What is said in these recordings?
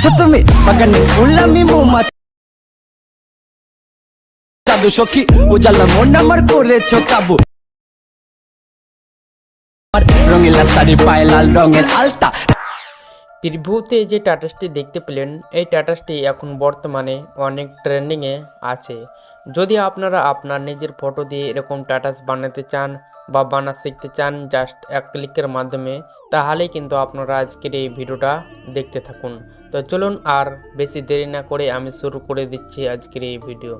আছো তুমি বাগানে ফুল আমি মৌমাছি জাদু সখী উজালা মন আমার করেছো কাবু রঙিলা শাড়ি পায়ে লাল রঙের আলতা। প্রিভিউতে যে স্ট্যাটাসটি দেখতে পেলেন এই স্ট্যাটাসটি এখন বর্তমানে অনেক ট্রেন্ডিংয়ে আছে। যদি আপনারা আপনার নিজের ফটো দিয়ে এরকম স্ট্যাটাস বানাতে চান বা বানা শিখতে চান জাস্ট এক ক্লিকের মাধ্যমে, তাহলেই কিন্তু আপনারা আজকের এই ভিডিওটা দেখতে থাকুন। তো চলুন আর বেশি দেরি না করে আমি শুরু করে দিচ্ছি আজকের এই ভিডিও।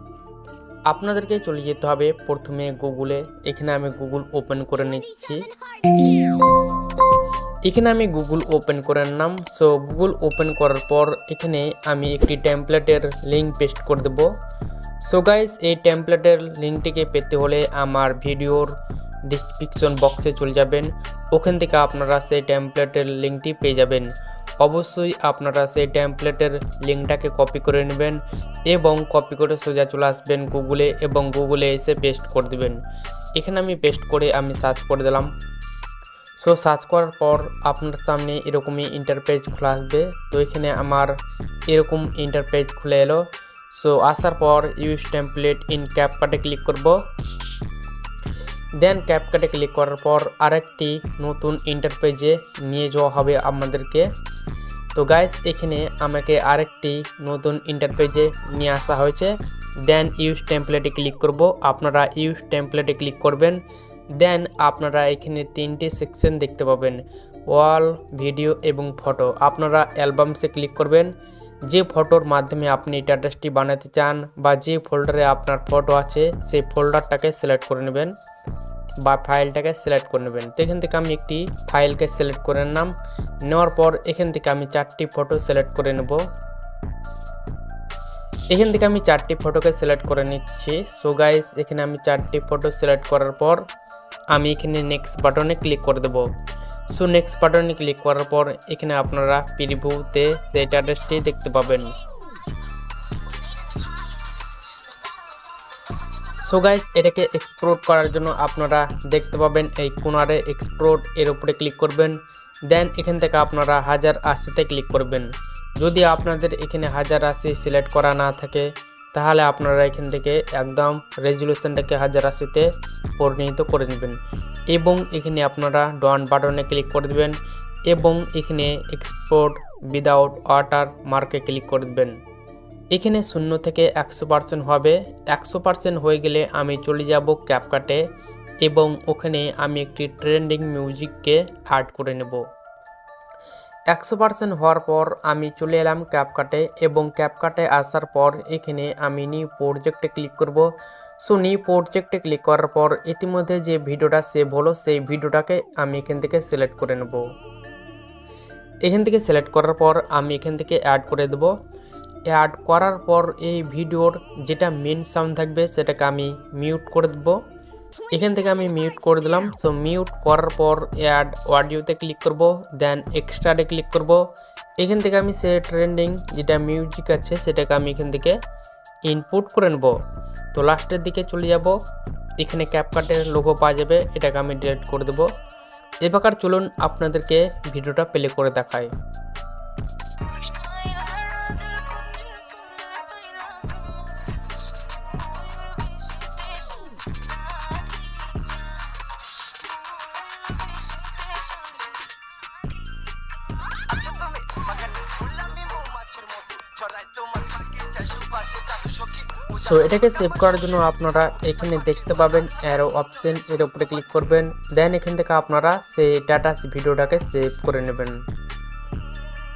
আপনাদেরকে চলে যেতে হবে প্রথমে গুগলে। এখানে আমি গুগল ওপেন করে নিচ্ছি। এখানে আমি গুগল ওপেন করে নিলাম। সো গুগল ওপেন করার পর এখানে আমি একটি টেমপ্লেটের লিঙ্ক পেস্ট করে দেব। সো গাইস, এই টেমপ্লেটের লিঙ্কটিকে পেতে হলে আমার ভিডিওর ডিসক্রিপশন বক্সে চলে যাবেন। ওখান থেকে আপনারা সেই টেমপ্লেটের লিঙ্কটি পেয়ে যাবেন। অবশ্যই আপনারা সেই টেমপ্লেটের লিঙ্কটাকে কপি করে নেবেন এবং কপি করে সোজা চলে আসবেন গুগলে এবং গুগলে এসে পেস্ট করে দেবেন। এখানে আমি পেস্ট করে আমি সার্চ করে দিলাম। সো সার্চ করার পর আপনার সামনে এরকমই ইন্টারপেজ খুলে আসবে। তো এখানে আমার এরকম ইন্টারপেজ খুলে এলো। সো আসার পর ইউজ টেমপ্লেট ইন ক্যাপকাটে ক্লিক করব। দেন ক্যাপকাটে ক্লিক করার পর আরেকটি নতুন ইন্টারপেজে নিয়ে যাওয়া হবে আমাদেরকে। তো গাইস, এখানে আমাকে আরেকটি নতুন ইন্টারপেজে নিয়ে আসা হয়েছে। দেন ইউজ টেমপ্লেটে ক্লিক করব। আপনারা ইউজ টেমপ্লেটে ক্লিক করবেন। দেন আপনারা এখানে তিনটি সেকশন দেখতে পাবেন, ওয়াল, ভিডিও এবং ফটো। আপনারা অ্যালবামসে ক্লিক করবেন। যে ফটোর মাধ্যমে আপনি স্ট্যাটাসটি বানাতে চান বা যে ফোল্ডারে আপনার ফটো আছে সেই ফোল্ডারটাকে সিলেক্ট করে নেবেন বা ফাইলটাকে সিলেক্ট করে নেবেন। তো এখান থেকে আমি একটি ফাইলকে সিলেক্ট করে নিলাম। নেওয়ার পর এখান থেকে আমি 4টি ফটো সিলেক্ট করে নেব। এখান থেকে আমি 4টি ফটোকে সিলেক্ট করে নিচ্ছি। সো গাইস, এখানে আমি 4টি ফটো সিলেক্ট করার পর আমি এখানে নেক্সট বাটনে ক্লিক করে দেব। সো নেক্সট বাটনে ক্লিক করার পর এখানে আপনারা প্রিভিউতে সেই স্ট্যাটাসটি দেখতে পাবেন। সো গাইস, এটাকে এক্সপোর্ট করার জন্য আপনারা দেখতে পাবেন এই কোণারে এক্সপোর্ট, এর উপরে ক্লিক করবেন। দেন এখান থেকে আপনারা 1080তে ক্লিক করবেন। যদি আপনাদের এখানে 1080 সিলেক্ট করা না থাকে তাহলে আপনারা এখান থেকে একদম রেজুলেশনটাকে 1080তে পরিণত করে নেবেন এবং এখানে আপনারা ডান বাটনে ক্লিক করে দেবেন এবং এখানে এক্সপোর্ট উইদাউট ওয়াটার মার্কে ক্লিক করে দেবেন। এখানে 0 থেকে 100% হবে। 100% হয়ে গেলে আমি চলে যাব ক্যাপকাটে এবং ওখানে আমি একটি ট্রেন্ডিং মিউজিককে অ্যাড করে নেব। 100% হওয়ার পর আমি চলে এলাম ক্যাপকাটে এবং ক্যাপকাটে আসার পর এখানে আমি নিউ প্রজেক্টে ক্লিক করব। সো নিউ প্রজেক্টে ক্লিক করার পর ইতিমধ্যে যে ভিডিওটা সেভ হলো সেই ভিডিওটাকে আমি এখান থেকে সিলেক্ট করে নেব। এখান থেকে সিলেক্ট করার পর আমি এখান থেকে অ্যাড করে দেব। অ্যাড করার পর এই ভিডিওর যেটা মেন সাউন্ড থাকবে সেটাকে আমি মিউট করে দেব। এখান থেকে আমি মিউট করে দিলাম। সো মিউট করার পর অ্যাড অডিওতে ক্লিক করব। দেন এক্সট্রাতে ক্লিক করব। এখান থেকে আমি সে ট্রেন্ডিং যেটা মিউজিক আছে সেটাকে আমি এখান থেকে ইনপুট করে নেব। তো লাস্টের দিকে চলে যাব, এখানে ক্যাপকাটের লোগো পাওয়া যাবে, এটাকে আমি ডিলিট করে দেব। এবার চলুন আপনাদেরকে ভিডিওটা প্লে করে দেখাই। সো এটাকে সেভ করার জন্য আপনারা এখানে দেখতে পাবেন অ্যারো অপশন, এর উপরে ক্লিক করবেন। দেন এখান থেকে আপনারা সেই স্ট্যাটাস ভিডিওটাকে সেভ করে নেবেন।